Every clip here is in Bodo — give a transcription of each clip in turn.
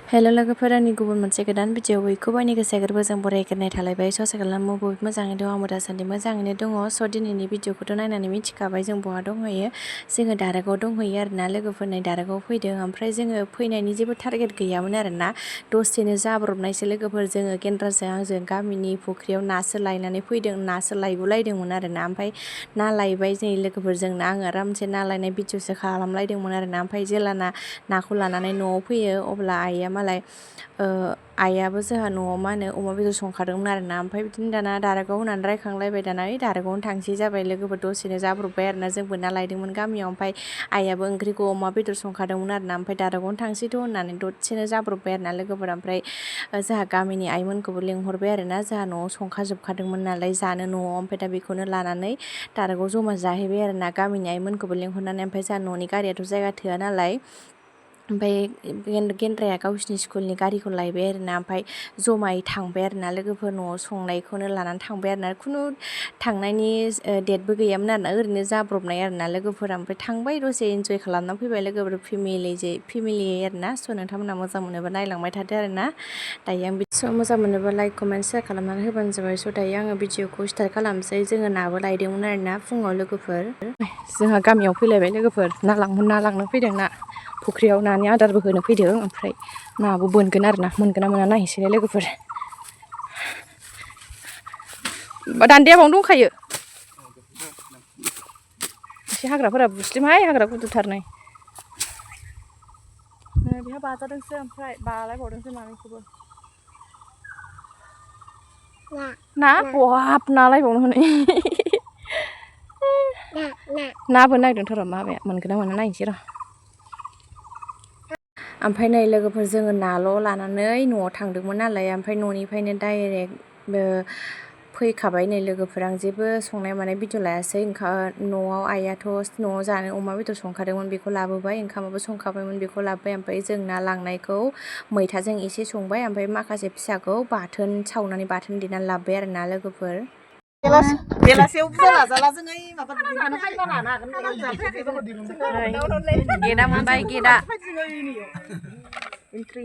हेल' लोगोफोर, आंनि गुबुन मोनसे गोदान भिडिअ बयखौबो गोसो गोरबोजों बरायग्रोनाय थालायबाय। ससे खालामो बयबो मोजाङै दं, आंबो दासान्दि मोजाङैनो दङ। स' दिनैनि भिडिअखौथ' नायनानै मिथिखाबाय जों बहा दंहैयो। जोङो दारागाव दंहैयो आरोना, लोगोफोरनि दारागाव फैदों। ओमफ्राय जोङो फैनायनि जेबो टारगेट गैयामोन आरोना, दसेनो जाब्रबनायसो लोगोफोर। जोङो गेन्द्राजों आंजों गामिनि फुख्रियाव नासो लायनानै फैदों, नासो लायगुलायदोंमोन आरोना। ओमफ्राय ना लायबाय जोंनि लोगोफोरजोंनो, आङो आरामसे ना लायनाय भिडिअसो खालामलायदोंमोन आरोना। ओमफ्राय जेलाना नाखौ लानानै न'आव फैयो, अब्ला आइया मालाय आइयाबो जोंहा न'आव मा होनो अमा बेदर संखादोंमोन आरोना। ओमफ्राय बिदिनो दाना दारागाव होनानै रायखांलायबाय, दाना दारागावनो थांसै जाबाय लोगोफोर। दसेनो जाब्रबबाय आरोना, जोंबो ना लायदोंमोन गामियाव। ओमफ्राय आइयाबो ओंख्रिखौ अमा बेदर संखादोंमोन आरोना। ओमफ्राय दारागावनो थांसैथ' होननानै दसेनो जाब्रबबाय आरोना लोगोफोर। ओमफ्राय जोंहा गामिनि आइमोनखौबो लेंहरबाय आरोना, जोंहा न'आव संखाजोबखादोंमोन नालाय जानो न'आव। ओमफ्राय दा बेखौनो लानानै दारागाव जमा जाहैबाय आरोना, गामिनि आइमोनखौबो लेंहरनानै। ओमफ्राय जोंहा न'नि गारियाथ' जायगा थोआ नालाय, ओमफ्राय गेन्द्राया गावसिनि स्कुलनि गारिखौ लायबाय आरोना। ओमफ्राय जमायै थांबाय आरोना लोगोफोर, न'आव संनायखौनो लानानै थांबाय आरोना। खुनु थांनायनि डेटबो गैयामोन आरोना, ओरैनो जाब्रबनाय आरोना लोगोफोर। ओमफ्राय थांबाय, दसे इन्जय खालामना फैबाय लोगोफोर, फेमिलि आरोना। स' नोंथांमोनहा मोजां मोनोबा नायलांबाय थादो आरोना। दायो आं स' मोजां मोनोबा लाइक कमेन्ट शेयार खालामनानै होबानो जाबाय। स' दायो आङो भिडिअखौ स्टार्ट खालामसै। जोङो नाबो लायदोंमोन आरोना फुङाव लोगोफोर। जोंहा गामियाव फैलायबाय लोगोफोर, ना लांनो फैदों ना फुख्रियाव, नानि आदारबो होनो फैदों। ओमफ्राय नाबो बोनगोन आरोना, मोनगोन ना मोना नायनोसैलाय लोगोफोर। दान्दाया बावनो दंखायो, एसे हाग्राफोरा बुस्लिमहाय, हाग्रा गुदुथारनै। बेहा बाजादोंसो, ओमफ्राय बालायबावदोंसो मानैखौबो। ना बहाब नालायबावनो हनै ना बोनो नागिरदोंथ' र', माबाया मोनगोन ना मोना नायनोसै र'। ओमफ्राय नै लोगोफोर, जोङो नाल' लानानै न'आव थांदोंमोन नालाय। ओमफ्राय न'निफ्रायनो डाइरेक्ट फैखाबाय नै लोगोफोर। आं जेबो संनाय मानाय भिडिअ लायासै। न'आव आइयाथ' न'आव जानो अमा बेदर संखादोंमोन, बेखौ लाबोबाय। ओंखामाबो संखाबायमोन, बेखौ लाबोबाय। ओमफ्राय जों ना लांनायखौ मैथाजों एसे संबाय, ओमफ्राय माखासे फिसाखौ सावनानै बाथोन देनानै लाबोबाय आरोना लोगोफोर। बेलासेयाव बुरजा लाजाला जों ओइ माबा गेदा मोनबाय, गेदा एन्ट्रि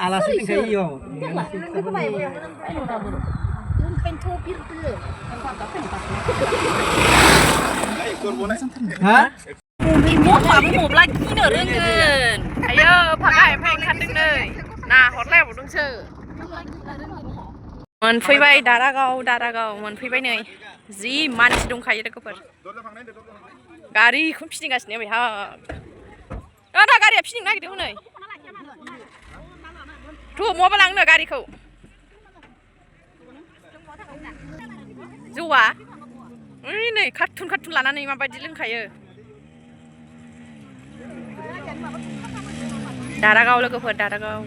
आलासि दंखायो मब्ला गिनो रोंगोन। आयो फागा एमफाय ओंखारदों नै, ना हरलायबावदोंसो। मोनफैबाय दारागाव मोनफैबाय नै, जि मानसि दंखायो लोगोफोर। गारिखौनो फिदिंगासिनो बेहा, दा गारिया फिदिंनो नागिरदों हनै। थ' मबा लांनो गारिखौ जौआ ओइ नै कार्टुन लानानै माबायदि लोंखायो। दारागाव लोगोफोर, दारागाव।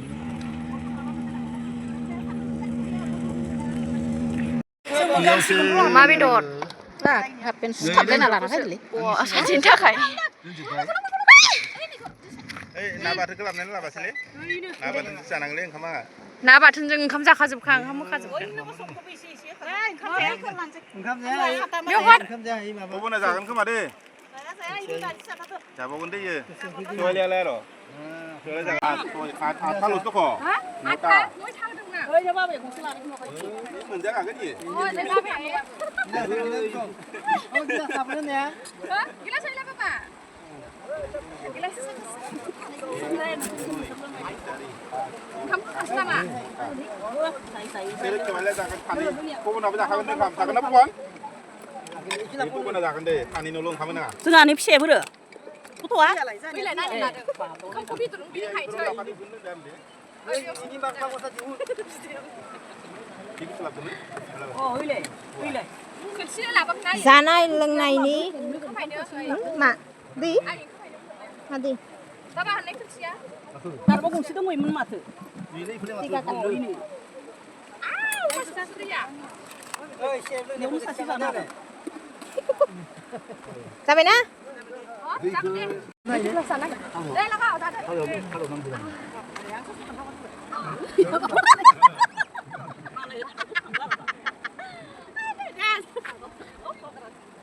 मा बेदर? सुथाबलायना लाना फैदोलै सासेनि थाखाय। ना बाथोनखौ लाबोनानै लाबासैलै, ना बाथोनसो जानांगोनलै ओंखामा। ना बाथोनजों ओंखाम जाखाजोबखा, ओंखाम होखाजोबखा। गुबुना जागोन खोमा दे, जाबावगोन दे इयो। सवालियालाय र' आठथाल'सो दख'। मोनजाखागोन इयो। गुबुनाबो जाखागोन ओंखाम, जागोन ना गुबुन? गुबुना जागोन दे, सानैनोल' ओंखाम होनाङा। जोंहानि फिसाफोरो गथ'आ जानाय लोंनायनि मा दै मा दै दारबा गंसे दंमोन माथो। जाबायना?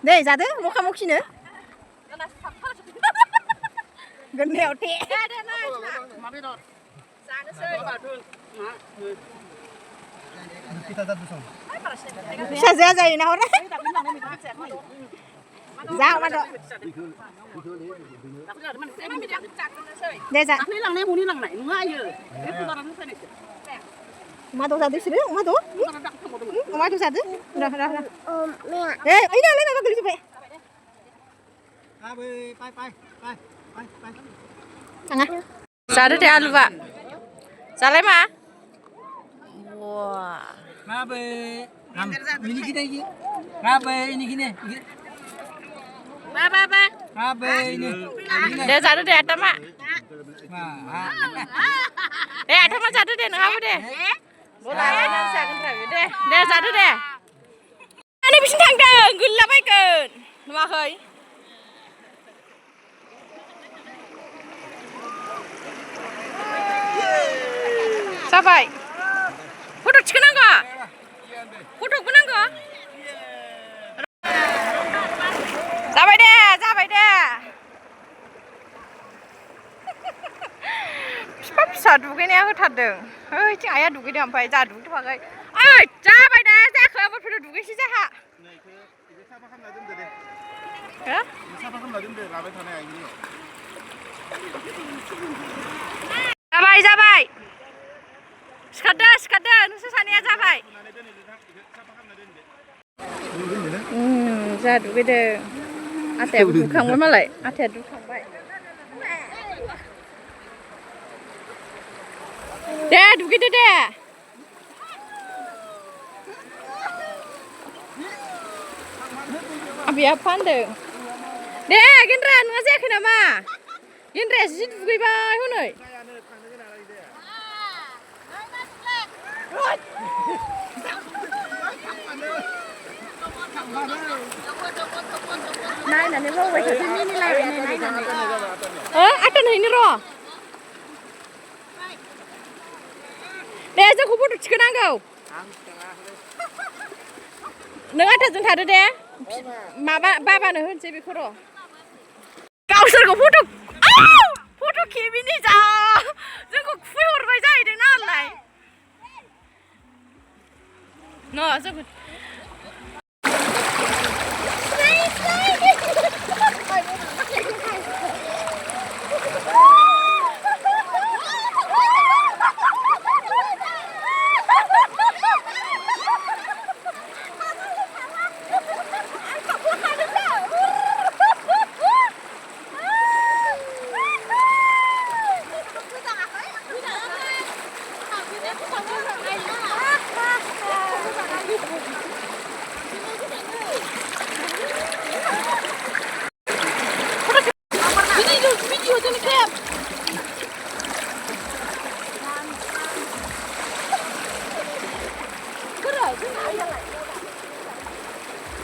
दे जादो मखा मखिनो। गोदनायाव थे फिसाजोआ जायोना हर जा अमा दं दे जा अमा दं जादो बिसोरो अमा दं जादो ओइ नालाय माबा गोलैजोब्बाय थाङा जादो दे आलुआ जालाय मा Ngabe? Ini gini. Ngabe ini gini. Ba. Ngabe ini. Deh jatuh deh atama. Deh atama jatuh deh ngabe deh. Bola nang jagan rabi deh. Deh jatuh deh. Ani bisin थांदों गुल्लाबायगोन नुवाखै जाबाय फट' थिखोनांगौ फट'बो नांगौ जाबाय दे फिफा फिसा दुगैनाया होथारदों ओइथिं आइया दुगैदों ओमफ्राय जा दुगैथ'वाखै ओइ जाबाय ना जायाखै ओमफ्राय दुगैसै जाहा जाबाय सिखारदो नोंसोर सानैया जाबाय जा दुगैदों आथायाबो दुगैखांबाय मालाय आथाया दुगैखांबाय दे दुगैदो दे आबैया फानदों दे गेन्द्रा नोंहा जायाखै नामा गेन्द्रायासो जि दुगैबाय हनै नायनानै बावबाय थासै मिनिलायबाय नायनानै आटन हैनो र' दे जोंखौ फट' थिखोनांगौ नों आटाजों थादो दे माबा बाबानो होनोसै बेखौ र' गावसोरखौ फट' खेबिनि जा जोंखौ खुबैहरबाय जाहैदों नालाय न' जोंखौ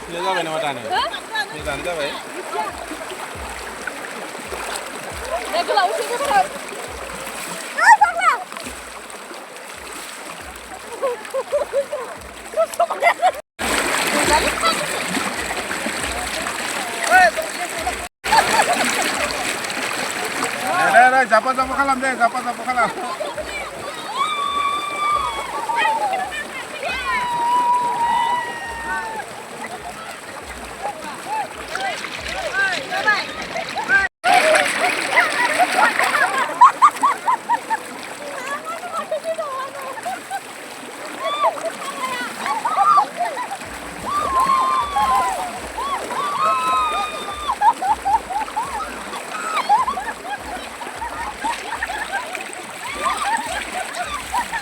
Ini जाबाय नामा दानो? Ini दानो जाबाय? दे गोलाव सैगोफोर Deh, japa kalam deh, japa kalam.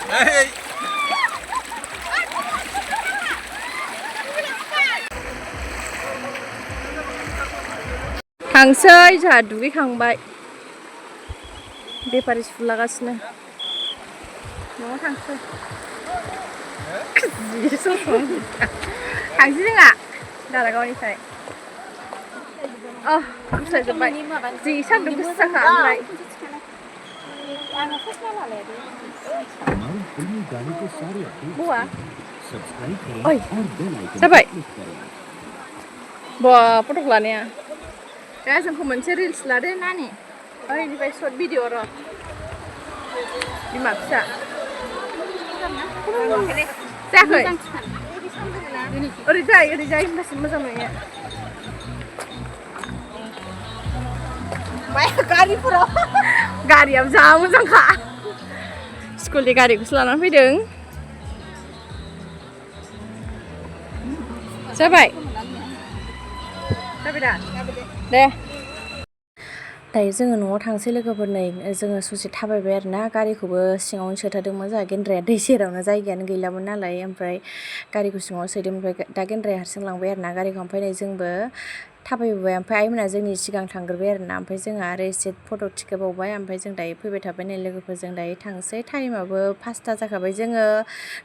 Hey! थांसै जोंहा दुगैखांबाय बेफारि सुलागासिनो न'आव थांसै थांसै जोंहा दारागावनिफ्राय गुस्लायजोब्बाय जि सान्दुं गोसाखा ओमफ्राय बुआ ओइ जाबाय बा फट' लानाया दा जोंखौ मोनसे रिल्स लादो नानि ओइनिफ्राय सर्ट भिडिअ र' बिमा फिसा जायाखै ओरैजाय होनबासो मोजां नुयो गारिफोराव गारियाबो जा मोजांखा स्कुलनि गारिखौसो लानानै फैदों जाबाय दा दे दायो जोङो न'आव थांसै लोगोफोर नै जोङो ससे थाबायबाय आरोना गारिखौबो सिङावनो सोथारदोंमोन जोंहा गेन्द्राया दै सेरावनो जायगायानो गैलामोन नालाय ओमफ्राय गारिखौ सिङाव सोदों ओमफ्राय दा गेन्द्राया हारसिं लांबाय आरोना गारिखौ ओमफ्राय नै जोंबो थाबायबोबाय ओमफ्राय आइमोना जोंनि सिगां थांग्रोबाय आरोना ओमफ्राय जोङो आरो एसे फट' थिखोबावबाय ओमफ्राय जों दायो फैबाय थाबाय नै लोगोफोरजों दायो थांसै टाइमाबो 5ता जाखाबाय जोङो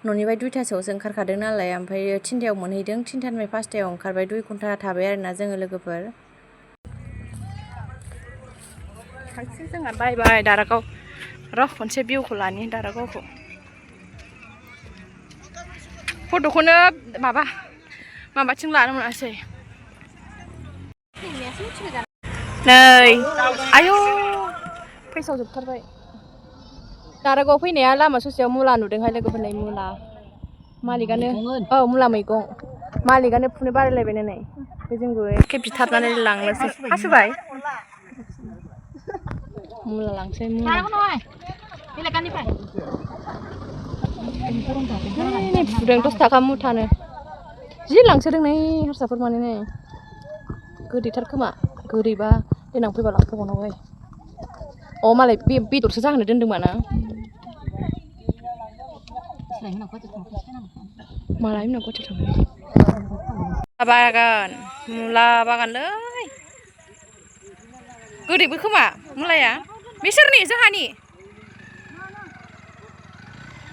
न'निफ्राय 2तासोआवसो ओंखारखादों नालाय ओमफ्राय 3तायाव मोनहैदों 3तानिफ्राय 5तायाव ओंखारबाय 2 घन्टा थाबाय आरोना जोङो लोगोफोर थांसै जोंहा बाय बाय दारागाव र' खनसे भिउखौ लानि दारागावखौ फट'खौनो माबाथिं लानो मोनासै नै आयौ फैसाव जोबथारबाय दारागाव फैनाया लामा ससेयाव मुला नुदोंहाय लोगोफोरनै मुला मालिकानो औ मुला मैगं मालिकानो फुनो बारायलायबायनो नै जोंबो एखे बिथारनानै लांनोसै हासुबाय मुला लांसै मुला फुदों 10 थाखा मुथानो जि लांसोदों नै हारसाफोर माने नै गोदैथार खोमा गोदैबा देनां फैबा लांफैबावनांगौ अ मालाय बेदरसो जाहोनो दोन्दोंमा ना मालाय उनाव गथि थांबाय मुला बागानलै गोदैबो खोमा मुलाया बिसोरनि जोंहानि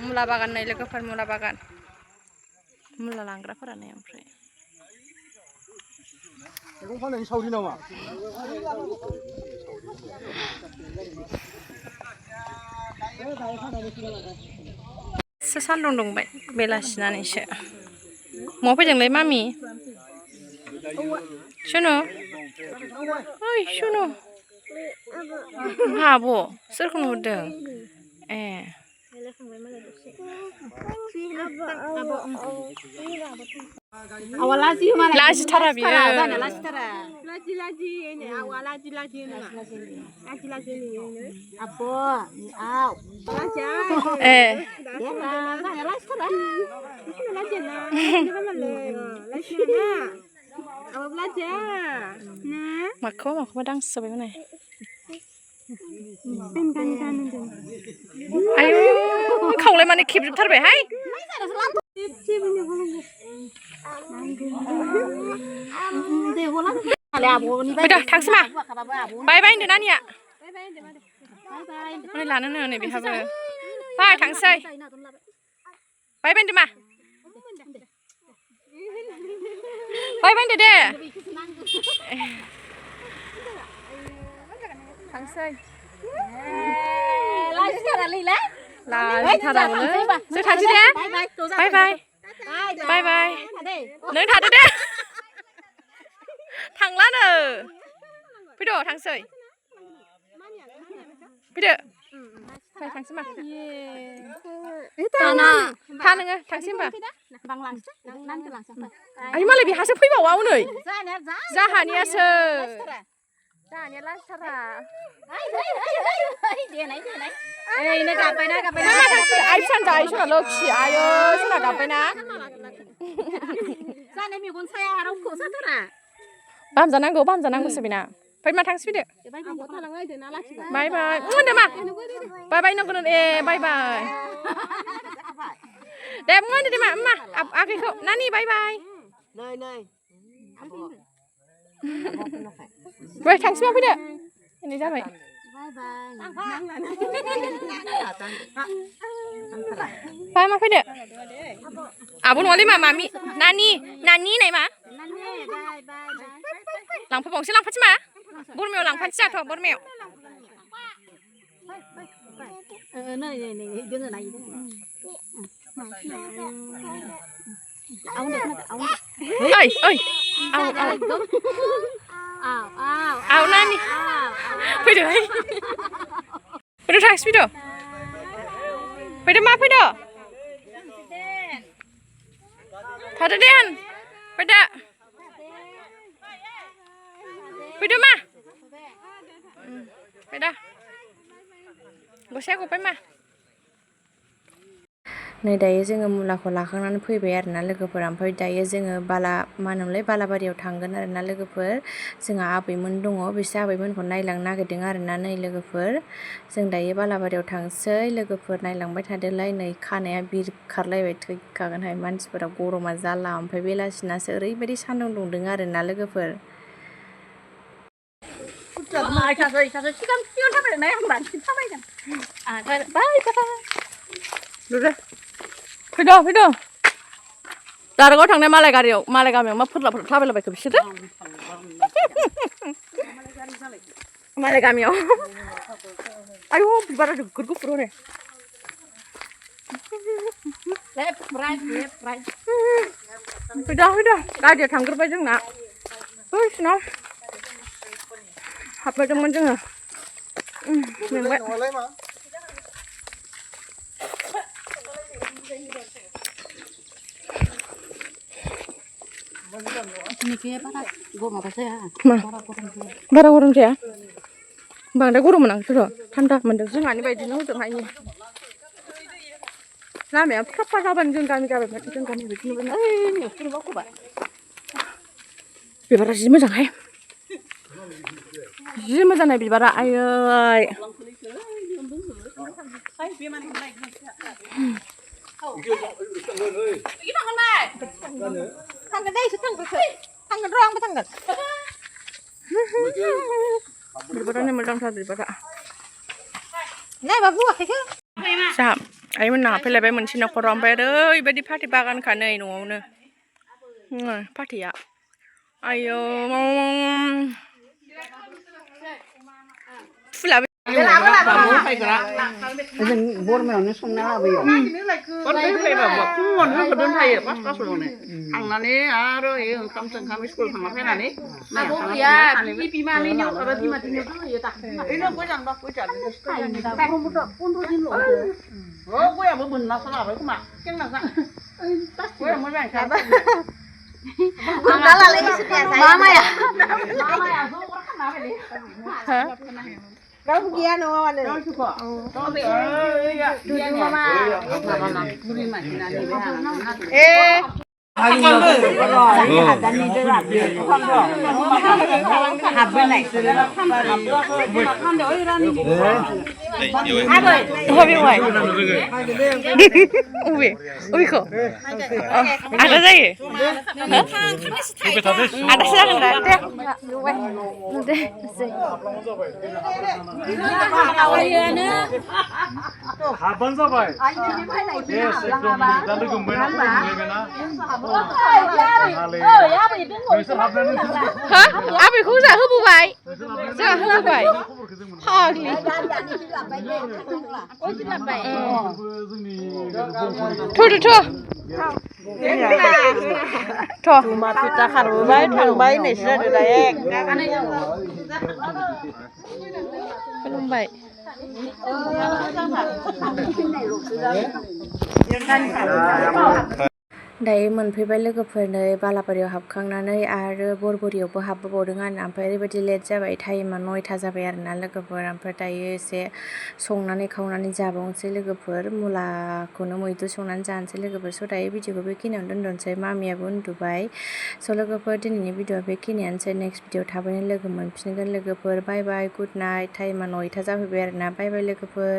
मुला बागान नै लोगोफोर मुला बागान मुला लांग्राफोरानो ओमफ्राय मैगं फाननायनि सावरि नामा सान्दुं दुंबाय बेलासिनानैसो माव फैदोंलै मामि सुनु ओइ सुनु आब' सोरखौ नुहुरदों ए लाजिथारा बियो माखौबा दांसोबाय माने आयु खावलाय माने खेबजोबथारबायहाय थांसै मा बाय बाय होनदो नानिया हनै लानोनो नै बेहाबो बाय थांसै बाय बाय होनदो मा बाय बाय होनदो दे थांसै लाजिथारालै जों थांसै दे बाय बाय बाय बाय नों थादो दे थांलानो फैद' थांसै फैदो थांसै मा था नोङो थांसै होमबा आइ मालाय बेहासो फैबावा हनै जाहानियासो जाहानिया लाजिथारा आइ सानजा आइ सना लोखि आयो सना गाबबायना बामजानांगौसो बेना फै मा थांसै फैदो बाय बाय होनदो मा बाय बाय नंगौ ए बाय बाय दे होनदो दे मा आगैखौ नानि बाय बाय बाय थांसै मा फैदो नै जाबाय बाय मा फैदो आब' नङालै मा मामि नानि नाय मा लांफाबावनोसै मा बोरमायाव लांफानोसै जाथ' बोरमायाव ओइ आव नानि फैदोहाय थांसै फैद' फैदो मा फैद' थादो दे आन फैदो फैदो मा फैदो गसाया गबाय मा नै दायो जोङो मुलाखौ लाखांनानै फैबाय आरोना लोगोफोर ओमफ्राय दायो जोङो मा होनोमोनलाय बालाबारियाव थांगोन आरोना लोगोफोर जोंहा आबैमोन दङ बिसोर आबैमोनखौ नायलांनो नागिरदों आरोना नै लोगोफोर जों दायो बालाबारियाव थांसै लोगोफोर नायलांबाय थादोलाय नै खानाया बिरखारलायबाय थैखागोनहाय मानसिफोरा गरमा जाला ओमफ्राय बेलासिनासो ओरैबायदि सान्दुं दुंदों आरोना लोगोफोर फैद' दारागाव थांनाय मालाय गामियाव मा फोरलाफोर थाबायलाबायखो बिसोरो मालाय गामियाव आयौ बिबारा नोगोद गुफुर हनै फैद' गारिया थांग्रोबाय जोंना बैसिनाव हाबबोदोंमोन जोङो मेंबाय बारा गरम जाया बांद्राय गरम मोनाखैथ' र' थान्दा मोनदों जोंहानि बायदिनो हजोंहाय लामाया साफा जाबानो जों गामि जाबायमोन जों गामि बायदि नुबाय बिबारा जि मोजांहाय जि मोजांहाय बिबारा आयै थांगोन दे इसोर थांगोन र' आंबो थांगोन बिबारानो मोजांथार बिबारा नायबा बुङाखैसो जोंहा आइमोन नाहा फैलायबाय मोनसे न'खराव ओमफ्राय ओरैबायदि फाथै बागानखा नै न'आवनो फाथैया आयौ फुलाबो जों बरमायावनो संना लाबोयो फुङावनो जोंखौ दोनफायो पासतासोआवनो थांनानै आरो ओंखाम स्कुल थांना फैनानै गयाबो मोननासो लाबाय खोमा गया मोजांखा रावबो गैया न'आवनो ada जायो आदासो जागोन दा दे हाबानो जाबाय दा लोगो आबैखौ जाहोबोबाय जाहोबोबाय फाग्लि मा पिता खारबोबाय थांबाय नैसो जादो डाइरेक्ट खुलुमबाय दायो मोनफैबाय लोगोफोरनो बालाबारियाव हाबखांनानै आरो बरबरियावबो हाबबोबावदों आरो ओमफ्राय ओरैबायदि लेट जाबाय टाइमा 9ता जाबाय आरोना लोगोफोर ओमफ्राय दायो एसे संनानै खावनानै जाबावनोसै लोगोफोर मुलाखौनो मैद्रु संनानै जानोसै लोगोफोर स' दायो भिडिअखौ बेखिनियावनो दोनथ'नोसै मामियाबो उन्दुबाय स' लोगोफोर दिनैनि भिडिअआ बेखिनियानोसै नेक्स्ट भिडिअ थाबैनो लोगो मोनफिनगोन लोगोफोर बाय बाय गुड नाइट टाइमा 9ता जाफैबाय आरोना बाय बाय लोगोफोर